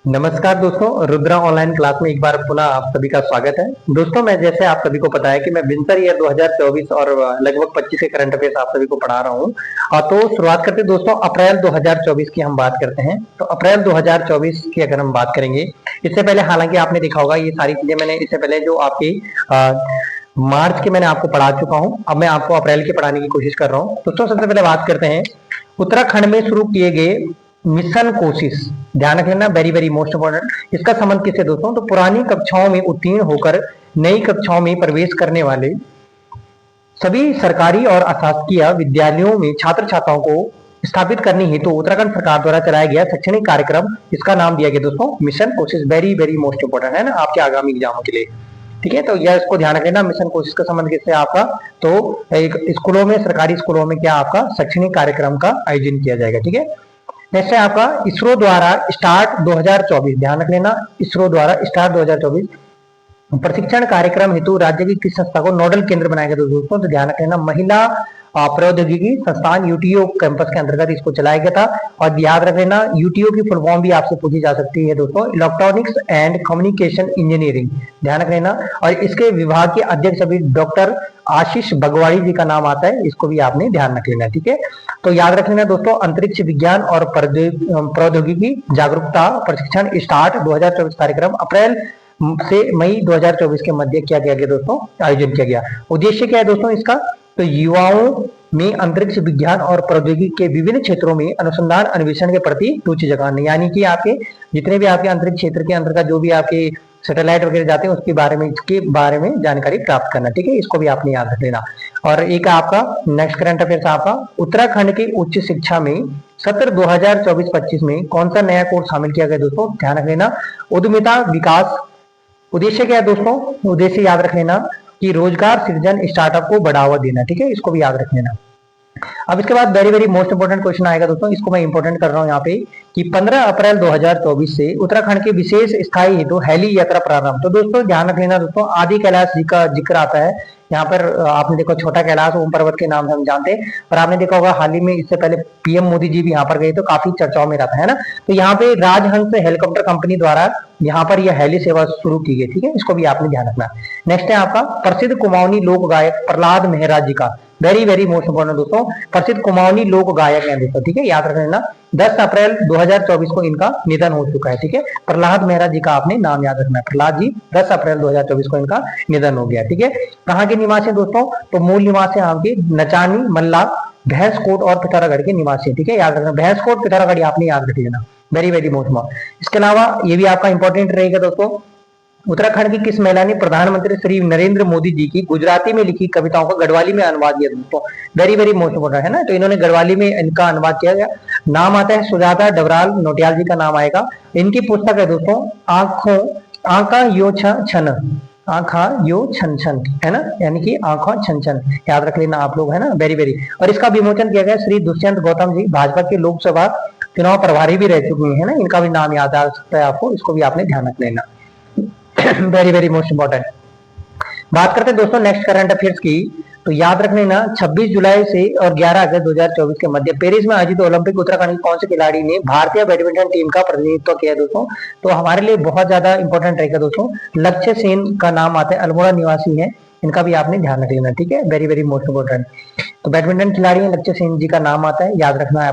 नमस्कार दोस्तों, Rudra online class में एक बार पुनः आप सभी का स्वागत है। दोस्तों, मैं जैसे आप सभी को पता है कि मैं विंटर ईयर 2024 और लगभग 25 के करंट अफेयर्स आप सभी को पढ़ा रहा हूँ। तो शुरुआत करते हैं दोस्तों, अप्रैल 2024 की हम बात करते हैं। तो अप्रैल 2024 की अगर हम बात करेंगे, इससे पहले हालांकि आपने देखा होगा ये सारी चीजें मैंने इससे पहले जो आपकी मार्च के मैंने आपको पढ़ा चुका हूँ। अब मैं आपको अप्रैल के पढ़ाने की कोशिश कर रहा हूँ। दोस्तों, सबसे पहले बात करते हैं उत्तराखंड में शुरू किए गए मिशन कोशिश। ध्यान रखना, वेरी वेरी मोस्ट इंपॉर्टेंट। इसका संबंध किससे दोस्तों? तो पुरानी कक्षाओं में उत्तीर्ण होकर नई कक्षाओं में प्रवेश करने वाले सभी सरकारी और अशासकीय विद्यालयों में छात्र छात्राओं को स्थापित करने हेतु उत्तराखंड सरकार द्वारा चलाया गया शैक्षणिक कार्यक्रम, इसका नाम दिया गया दोस्तों मिशन कोशिश। वेरी वेरी मोस्ट इंपॉर्टेंट है ना आपके आगामी एग्जामों के लिए। ठीक है, तो यह इसको ध्यान रखना, मिशन कोशिश का संबंध किससे आपका? तो एक स्कूलों में, सरकारी स्कूलों में क्या आपका शैक्षणिक कार्यक्रम का आयोजन किया जाएगा। ठीक है, नेक्स्ट है आपका इसरो द्वारा स्टार्ट 2024। ध्यान रख लेना, इसरो द्वारा स्टार्ट 2024 प्रशिक्षण कार्यक्रम हेतु राज्य की किस संस्था को नोडल केंद्र बनाया गया दोस्तों? तो ध्यान रख लेना, महिला प्रौद्योगिकी संस्थान यूटीओ कैंपस के अंतर्गत इसको चलाया गया था। और याद रख लेना, यूटीओ की फुल फॉर्म भी आपसे पूछी जा सकती है दोस्तों, इलेक्ट्रॉनिक्स एंड कम्युनिकेशन इंजीनियरिंग। ध्यान रख लेना, और इसके विभाग के अध्यक्ष अभी डॉक्टर आशीष बगवाड़ी जी का नाम आता है, इसको भी आपने ध्यान रख लेना। ठीक है, तो याद रख लेना दोस्तों, अंतरिक्ष विज्ञान और प्रौद्योगिकी जागरूकता प्रशिक्षण स्टार्ट 2024 कार्यक्रम अप्रैल से मई 2024 के मध्य क्या किया गया दोस्तों? आयोजन किया गया। उद्देश्य क्या है दोस्तों इसका? तो युवाओं में अंतरिक्ष विज्ञान और प्रौद्योगिकी के विभिन्न क्षेत्रों में अनुसंधान अन्वेषण के प्रति रुचि जगाने, यानी कि आपके जितने भी आपके अंतरिक्ष क्षेत्र के अंतर्गत जो भी आपके सैटेलाइट वगैरह जाते हैं उसके बारे में जानकारी प्राप्त करना। ठीक है, इसको भी आपने याद रख लेना। और एक आपका नेक्स्ट करंट अफेयर्स आपका, उत्तराखंड की उच्च शिक्षा में सत्र 2024-25 में कौन सा नया कोर्स शामिल किया गया दोस्तों? ध्यान रख लेना, उद्यमिता विकास। उद्देश्य क्या है दोस्तों? उद्देश्य याद रख लेना कि रोजगार सृजन, स्टार्टअप को बढ़ावा देना। ठीक है, इसको भी याद रख लेना। अब इसके बाद very very most important question आएगा दोस्तों, इसको मैं इंपोर्टेंट कर रहा हूं यहाँ पे कि 15 अप्रैल 2024 से उत्तराखंड के विशेष स्थायी हेतु हेली यात्रा प्रारंभ। तो दोस्तों ध्यान रख लेना दोस्तों, आदि कैलाश जी का जिक्र आता है यहाँ पर। आपने देखो छोटा कैलाश ओम पर्वत के नाम से हम जानते हैं, पर आपने देखा होगा हाल ही में इससे पहले पीएम मोदी जी भी यहाँ पर गए तो काफी चर्चाओं में रहता है ना। तो यहाँ पे राजहंस हेलीकॉप्टर कंपनी द्वारा यहाँ पर यह हेली सेवा शुरू की गई। ठीक है, इसको भी आपने ध्यान रखना। नेक्स्ट है आपका प्रसिद्ध कुमाऊनी लोक गायक प्रहलाद मेहरा जी का, वेरी वेरी मोस्ट इंपोर्टेंट दोस्तों, प्रसिद्ध कुमाऊनी लोक गायक हैं दोस्तों। ठीक है, याद रख लेना, 10 अप्रैल 2024 को इनका निधन हो चुका है। ठीक है, प्रहलाद मेहरा जी का आपने नाम याद रखना है, प्रहलाद जी, 10 अप्रैल 2024 को इनका निधन हो गया। ठीक है, कहाँ के निवासी दोस्तों? तो मूल निवासी आपके नचानी, मल्ला, भैंसकोट और पिथौरागढ़ के निवासी। ठीक है, याद रखना, भैंसकोट पिथौरागढ़ आपने याद रख लेना, वेरी वेरी मोस्ट। इसके अलावा ये भी आपका इंपॉर्टेंट रहेगा दोस्तों, उत्तराखंड की किस महिला ने प्रधानमंत्री श्री नरेंद्र मोदी जी की गुजराती में लिखी कविताओं का गढ़वाली में अनुवाद किया दोस्तों? वेरी वेरी मोस्ट इंपोर्टेंट है ना। तो इन्होंने गढ़वाली में इनका अनुवाद किया गया। नाम आता है सुजाता डबराल नोटियाल जी का नाम आएगा। इनकी पुस्तक है दोस्तों आंखों आंखा यो छन, आंखा यो छन छन, है ना, यानी कि आंखों छन छन, याद रख लेना आप लोग, है ना, वेरी वेरी। और इसका विमोचन किया गया श्री दुष्यंत गौतम जी, भाजपा के लोकसभा चुनाव प्रभारी भी रह चुके हैं ना, इनका भी नाम याद आ सकता है आपको, इसको भी आपने ध्यान रख लेना, वेरी वेरी मोस्ट इंपॉर्टेंट। बात करते हैं दोस्तों नेक्स्ट करंट अफेयर्स की। तो याद रख लेना, 26 जुलाई से और 11 अगस्त 2024 के मध्य पेरिस में आयोजित ओलंपिक उत्तराखंड के कौन से खिलाड़ी ने भारतीय बैडमिंटन टीम का प्रतिनिधित्व किया दोस्तों? तो हमारे लिए बहुत ज्यादा इंपॉर्टेंट रहेगा दोस्तों, लक्ष्य सेन का नाम आता है, अल्मोड़ा निवासी है, इनका भी आपने ध्यान रख लेना। ठीक है, वेरी वेरी मोस्ट इंपोर्टेंट। तो बैडमिंटन खिलाड़ी हैं, लक्ष्य सेन जी का नाम आता है, याद रखना है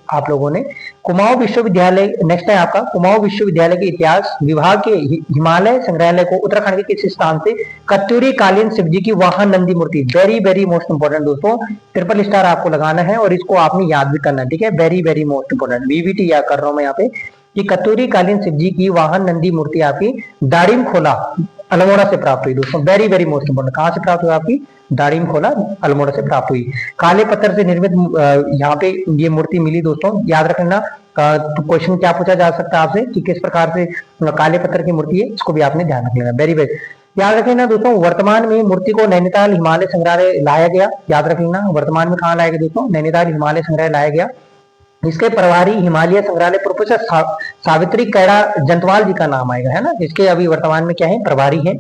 आप लोगों ने। कुमाऊं विश्वविद्यालय, नेक्स्ट है आपका, कुमाऊं विश्वविद्यालय के इतिहास विभाग के हिमालय संग्रहालय को उत्तराखंड के किस स्थान से कत्यूरी कालीन शिव जी की वाहन नंदी मूर्ति, वेरी वेरी मोस्ट इंपोर्टेंट दोस्तों, ट्रिपल स्टार आपको लगाना है और इसको आपने याद भी करना है। ठीक है, very very most important, VVT याद कर रहा हूं मैं यहाँ पे कि कत्यूरी कालीन शिव जी की वाहन नंदी मूर्ति आपकी दाड़िम खोला अल्मोड़ा से प्राप्त हुई दोस्तों, वेरी वेरी मोस्ट इंपोर्टेंट। कहां से प्राप्त हुई? आपकी दाड़िम खोला अल्मोड़ा से प्राप्त हुई। काले पत्थर से निर्मित यहाँ पे ये मूर्ति मिली दोस्तों, याद रखना। तो क्वेश्चन क्या पूछा जा सकता है आपसे कि किस प्रकार से काले पत्थर की मूर्ति है, इसको भी आपने ध्यान रख लेना, वेरी वेरी याद रख लेना दोस्तों। वर्तमान में मूर्ति को नैनीताल हिमालय संग्रहालय लाया गया, याद रख लेना, वर्तमान में कहाँ लाया गया दोस्तों? नैनीताल हिमालय संग्रहालय लाया गया। इसके प्रभारी हिमालय संग्रहालय प्रोफेसर सावित्री कैड़ा जंतवाल जी का नाम आएगा, है ना, इसके अभी वर्तमान में क्या है? प्रभारी है।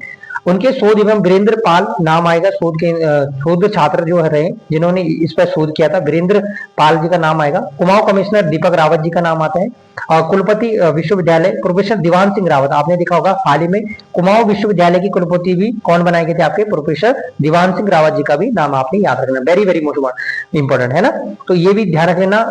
उनके शोध एवं वीरेंद्र पाल नाम आएगा, शोध छात्र जो रहे जिन्होंने इस पर शोध किया था, वीरेंद्र पाल जी का नाम आएगा। कुमाऊं कमिश्नर दीपक रावत जी का नाम आता है। और कुलपति विश्वविद्यालय प्रोफेसर दीवान सिंह रावत, आपने देखा होगा हाल ही में कुमाऊं विश्वविद्यालय की कुलपति भी कौन बनाए गए थे आपके, प्रोफेसर दीवान सिंह रावत जी का भी नाम आपने याद रखना, वेरी वेरी मोस्ट इंपॉर्टेंट है ना। तो ये भी ध्यान रख लेना,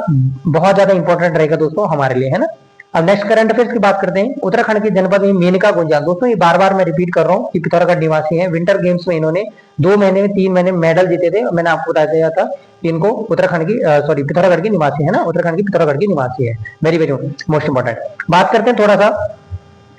बहुत ज्यादा इंपॉर्टेंट रहेगा दोस्तों हमारे लिए, है ना। अब नेक्स्ट करंट अफेयर्स की बात करते हैं। उत्तराखंड के जनपद में मेनका गुंजाल, दोस्तों ये बार बार मैं रिपीट कर रहा हूँ कि पिथौरागढ़ निवासी हैं। विंटर गेम्स में इन्होंने 2 महीने में 3 महीने में मेडल जीते थे। मैंने आपको बता दिया था कि इनको उत्तराखंड की पिथौरागढ़ की निवासी है ना, उत्तराखंड की पिथौरागढ़ की निवासी है, वेरी वेरी मोस्ट इंपॉर्टेंट। बात करते हैं थोड़ा सा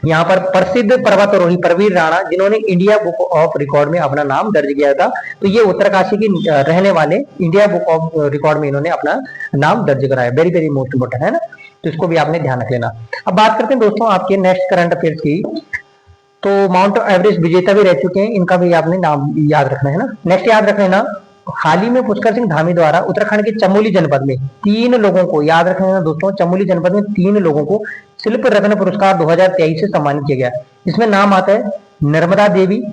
यहाँ पर प्रसिद्ध पर्वतारोही प्रवीर राणा, जिन्होंने इंडिया बुक ऑफ रिकॉर्ड में अपना नाम दर्ज किया था। तो ये उत्तरकाशी की रहने वाले, इंडिया बुक ऑफ रिकॉर्ड में इन्होंने अपना नाम दर्ज कराया, वेरी वेरी मोस्ट इंपोर्टेंट है ना। तो इसको भी आपने ध्यान रख लेना। अब बात करते हैं दोस्तों आपके नेक्स्ट करंट अफेयर्स की। तो माउंट एवरेस्ट विजेता भी रह चुके हैं, इनका भी आपने नाम याद रखना है ना। नेक्स्ट याद रख लेना, हाल ही में पुष्कर सिंह धामी द्वारा उत्तराखंड के चमोली जनपद में 3 लोगों को, याद रखना दोस्तों, चमोली जनपद में 3 लोगों को शिल्प रत्न पुरस्कार 2023 से सम्मानित किया गया। इसमें नाम आता है नर्मदा देवी,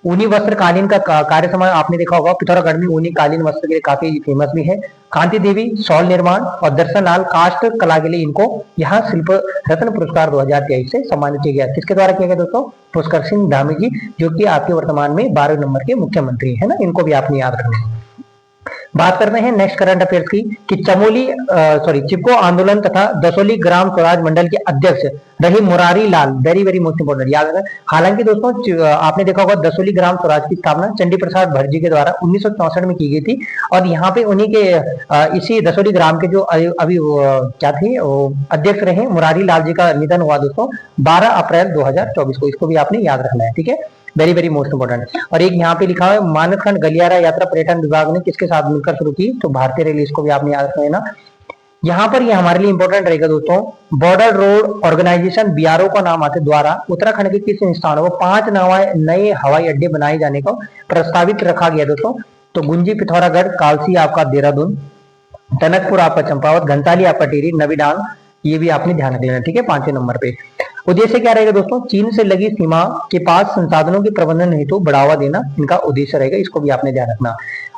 ऊनी वस्त्र कालीन का कार्य समान आपने देखा होगा, पिथौरागढ़ में ऊनी कालीन वस्त्र के लिए काफी फेमस भी है। कांति देवी शॉल निर्माण, और दर्शन लाल काष्ठ कला के लिए इनको यहाँ शिल्प रत्न पुरस्कार 2023 से सम्मानित किया गया। किसके द्वारा किया गया दोस्तों? पुष्कर सिंह धामी जी, जो कि आपके वर्तमान में 12वें नंबर के मुख्यमंत्री है ना, इनको भी आपने याद रखना है। बात करते हैं नेक्स्ट करंट अफेयर्स की कि चिपको आंदोलन तथा दसोली ग्राम स्वराज मंडल के अध्यक्ष रहे Murari Lal, very very most important, याद रखें। हालांकि दोस्तों आपने देखा होगा दसोली ग्राम स्वराज की स्थापना चंडी प्रसाद भट्ट जी के द्वारा 1964 में की गई थी, और यहाँ पे उन्हीं के इसी दसोली ग्राम के जो अभी क्या थे अध्यक्ष रहे मुरारी लाल जी का निधन हुआ दोस्तों 12 अप्रैल 2024 को, इसको भी आपने याद रखना है, ठीक है, वेरी वेरी मोस्ट इंपोर्टेंट। और एक यहाँ पे लिखा है मानसखंड गलियारा यात्रा पर्यटन विभाग ने किसके साथ मिलकर शुरू की, तो भारतीय रेल, इसको भी आपने याद रखना है ना। यहाँ पर ये हमारे लिए इंपॉर्टेंट रहेगा दोस्तों, बॉर्डर रोड ऑर्गेनाइजेशन बीआरओ का नाम आते द्वारा उत्तराखंड के किस स्थानों पर 5 नए हवाई अड्डे बनाए जाने का प्रस्तावित रखा गया दोस्तों। तो गुंजी पिथौरागढ़, कालसी आपका देहरादून, टनकपुर आपका चंपावत, घंटाली आपका टिहरी, नवीडांग, ये भी आपने ध्यान रख लेना, ठीक है, 5वें नंबर पे। उद्देश्य क्या रहेगा दोस्तों? चीन से लगी सीमा के पास संसाधनों के प्रबंधन हेतु बढ़ावा देना इनका उद्देश्य रहेगा, इसको भी आपने ध्यान रखना।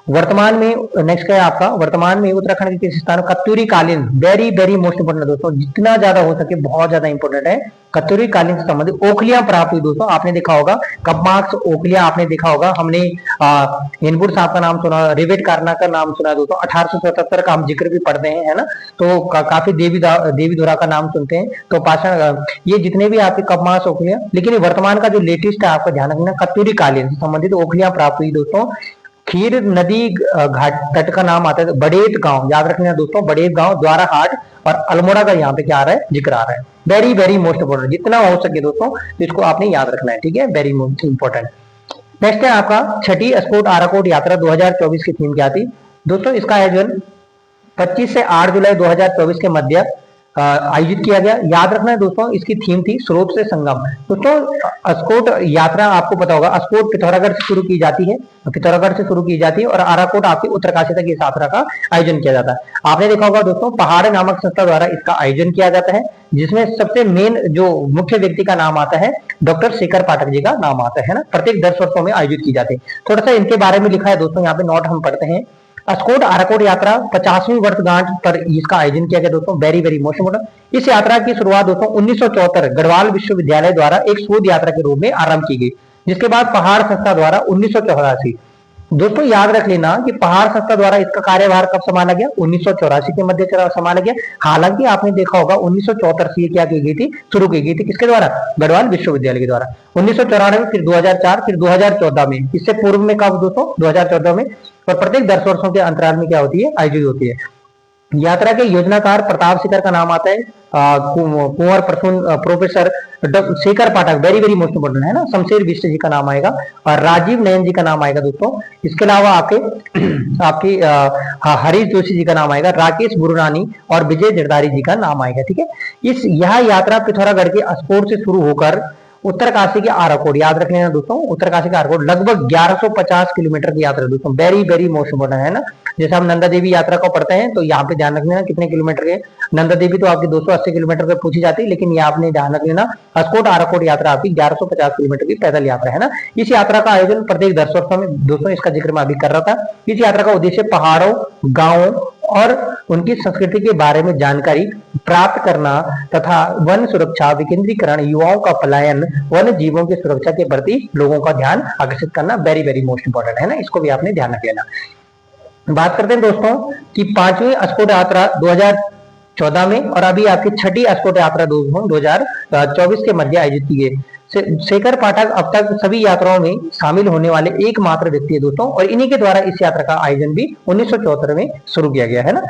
वर्तमान में नेक्स्ट क्या है आपका, वर्तमान में उत्तराखंड के किस स्थान कत्यूरी कालीन, वेरी वेरी मोस्ट इंपोर्टेंट दोस्तों, जितना ज्यादा हो सके बहुत ज्यादा इंपोर्टेंट है। कत्यूरी कालीन से संबंधित ओखलियां प्राप्त हुई दोस्तों, आपने देखा होगा कपमार्क्स ओखलियां आपने देखा होगा, हमने हिंदपुर साहब का नाम सुना, रिवेट कारना का नाम सुना दोस्तों, 1877 का हम जिक्र भी पढ़ते हैं, है ना। तो काफी देवी धुरा का नाम सुनते हैं। तो पाषाण, ये जितने भी आपके कपमार्क्स ओखलियां, लेकिन वर्तमान का जो लेटेस्ट है आपका ध्यान रखना, कत्यूरी कालीन से संबंधित ओखलियां प्राप्त हुई दोस्तों। खीर नदी घाट तट का नाम आता है बड़ेत गांव, याद रखना दोस्तों, बड़ेत गांव, द्वारा हाट और अल्मोड़ा का यहाँ पे क्या आ रहा है, जिक्र आ रहा है, वेरी वेरी मोस्ट इंपोर्टेंट, जितना हो सके दोस्तों इसको आपने याद रखना है, ठीक है, वेरी मोस्ट इंपोर्टेंट। नेक्स्ट है आपका छठी स्कोट आराकोट यात्रा 2024 की थीम क्या थी दोस्तों? इसका आयोजन 25 से 8 जुलाई 2024 के मध्य आयोजित किया गया। याद रखना है दोस्तों, इसकी थीम थी स्रोत से संगम। दोस्तों अस्कोट यात्रा आपको पता होगा, अस्कोट पिथौरागढ़ से शुरू की जाती है, और आराकोट आपकी उत्तरकाशी तक इस यात्रा का आयोजन किया जाता है। आपने देखा होगा दोस्तों पहाड़ नामक संस्था द्वारा इसका आयोजन किया जाता है, जिसमें सबसे मेन जो मुख्य व्यक्ति का नाम आता है डॉक्टर शेखर पाठक जी का नाम आता है ना। प्रत्येक 10 वर्षों में आयोजित की जाती है। थोड़ा सा इनके बारे में लिखा है दोस्तों, यहाँ पे नोट हम पढ़ते हैं। अस्कोट आराकोट यात्रा 50वीं वर्षगांठ पर इसका आयोजन किया गया दोस्तों, वेरी वेरी मोस्ट इंपोर्टेंट। इस यात्रा की शुरुआत दोस्तों 1974 गढ़वाल विश्वविद्यालय द्वारा एक शोध यात्रा के रूप में आरंभ की गई, जिसके बाद पहाड़ संस्था द्वारा 1984, दोस्तों याद रख लेना कि पहाड़ संस्था द्वारा इसका कार्यभार कब संभाला गया, 1984 के मध्य संभाला गया। हालांकि आपने देखा होगा 1974 से क्या की गई थी, शुरू की गई थी, किसके द्वारा? गढ़वाल विश्वविद्यालय के द्वारा। 1994, फिर 2004, फिर 2014 में, इससे पूर्व में कब दोस्तों? 2014 में। और प्रत्येक 10 वर्षों के अंतराल में क्या होती है, आयोजित होती है। यात्रा के योजनाकार प्रताप शेखर का नाम आता है, कुंवर प्रोफेसर शेखर पाठक, वेरी वेरी मोस्ट इंपोर्टेंट है ना। शमशेर बिष्ट जी का नाम आएगा, और राजीव नयन जी का नाम आएगा दोस्तों। इसके अलावा आपके हरीश जोशी जी का नाम आएगा, राकेश गुरुरानी और विजय जरदारी जी का नाम आएगा, ठीक है। यह यात्रा पिथौरागढ़ के अस्कोट से शुरू होकर उत्तरकाशी के आराकोट, याद रख लेना दोस्तों, उत्तरकाशी के आराकोट लगभग 1150 किलोमीटर की यात्रा दोस्तों, वेरी वेरी मोस्ट इंपोर्टेंट है ना। जैसे हम नंदा देवी यात्रा को पढ़ते हैं तो यहाँ पे ध्यान रख लेना कितने किलोमीटर के, नंदा देवी तो आपकी 280 किलोमीटर पे पूछी जाती है, लेकिन ये आपने ध्यान रख लेना अस्कोट आराकोट यात्रा आपकी 1150 किलोमीटर की पैदल यात्रा है ना। इस यात्रा का आयोजन प्रत्येक 10 वर्षों में दोस्तों, इसका जिक्र मैं अभी कर रहा था। इस यात्रा का उद्देश्य पहाड़ों, गांवों और उनकी संस्कृति के बारे में जानकारी प्राप्त करना तथा वन सुरक्षा, विकेंद्रीकरण, युवाओं का पलायन, वन जीवों की सुरक्षा के प्रति लोगों का ध्यान आकर्षित करना वेरी वेरी मोस्ट इंपोर्टेंट है ना, इसको भी आपने ध्यान रख लेना। बात करते हैं दोस्तों कि 5वीं अस्कोट यात्रा 2014 में और अभी आपकी 6ठी अस्कोट यात्रा दोस्तों 2024 के मध्य आयोजित की गई। शेखर पाठक अब तक सभी यात्राओं में शामिल होने वाले एकमात्र व्यक्ति है दोस्तों, और इन्हीं के द्वारा इस यात्रा का आयोजन भी 1974 में शुरू किया गया है ना,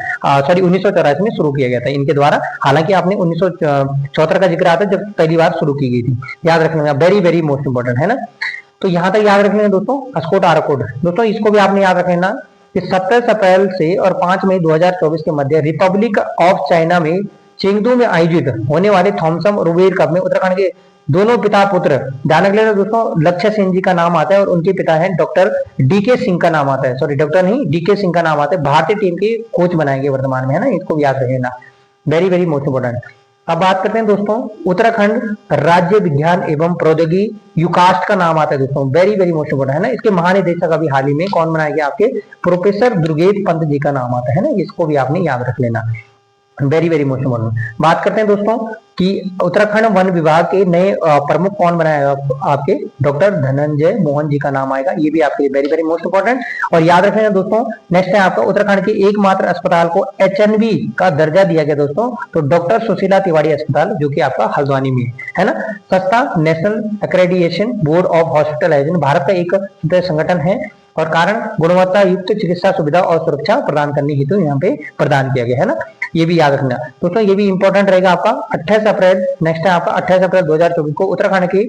सॉरी 1984 में शुरू किया गया था इनके द्वारा। हालांकि आपने 1974 का जिक्र आता जब पहली बार शुरू की गई थी, याद रखना वेरी वेरी मोस्ट इंपोर्टेंट है ना। तो यहाँ तक याद रख लेना दोस्तों अस्कोट आराकोट दोस्तों, इसको भी आपने याद रख लेना कि 27 अप्रैल से और 5 मई 2024 के मध्य रिपब्लिक ऑफ चाइना में चेंगडू में आयोजित होने वाले थॉमसन रुबेर कप में उत्तराखंड के दोनों पिता पुत्र, ध्यान रख लेना दोस्तों, लक्ष्य सेन जी का नाम आता है और उनके पिता हैं डॉक्टर डीके सिंह का नाम आता है, सॉरी डॉक्टर नहीं डीके सिंह का नाम आता है, भारतीय टीम के कोच बनाएंगे वर्तमान में है ना, इसको याद रखना वेरी वेरी मोस्ट इंपोर्टेंट। अब बात करते हैं दोस्तों उत्तराखंड राज्य विज्ञान एवं प्रौद्योगिकी यूकास्ट का नाम आता है दोस्तों, वेरी वेरी मोस्ट इंपोर्टेंट है ना। इसके महानिदेशक अभी हाल ही में कौन बनाया गया, आपके प्रोफेसर दुर्गेश पंत जी का नाम आता है ना, इसको भी आपने याद रख लेना वेरी वेरी मोस्ट इंपोर्टेंट। बात करते हैं दोस्तों कि उत्तराखंड वन विभाग के नए प्रमुख कौन बनाएगा, आपके डॉक्टर धनंजय मोहन जी का नाम आएगा, ये भी आपके वेरी वेरी मोस्ट इंपोर्टेंट। और याद रखना दोस्तों नेक्स्ट है आपका उत्तराखंड के एकमात्र अस्पताल को HNB का दर्जा दिया गया दोस्तों, तो डॉक्टर सुशीला तिवारी अस्पताल जो कि आपका हल्द्वानी में है ना। संस्था National Accreditation Board of Hospitalisation भारत का एक संगठन है और कारण गुणवत्ता युक्त चिकित्सा सुविधा और सुरक्षा प्रदान करने हेतु यहाँ पे प्रदान किया गया है ना, ये भी याद रखना दोस्तों। ये भी इंपॉर्टेंट रहेगा आपका 28 अप्रैल, नेक्स्ट है आपका 28 अप्रैल 2024 को उत्तराखंड के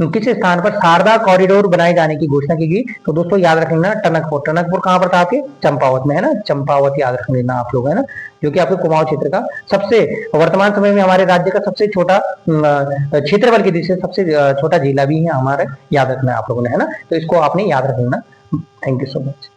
किस स्थान पर शारदा कॉरिडोर बनाए जाने की घोषणा की गई, तो दोस्तों याद रख लेना टनकपुर। टनकपुर कहाँ पर था आपके, चंपावत में है ना, चंपावत याद रख लेना आप लोग है ना, जो कि आपके कुमाऊं क्षेत्र का सबसे वर्तमान समय में हमारे राज्य का सबसे छोटा क्षेत्रफल की दृष्टि से सबसे छोटा जिला भी है हमारे, याद रखना है आप लोगों ने है ना, तो इसको आपने याद रख लेना। Thank you so much.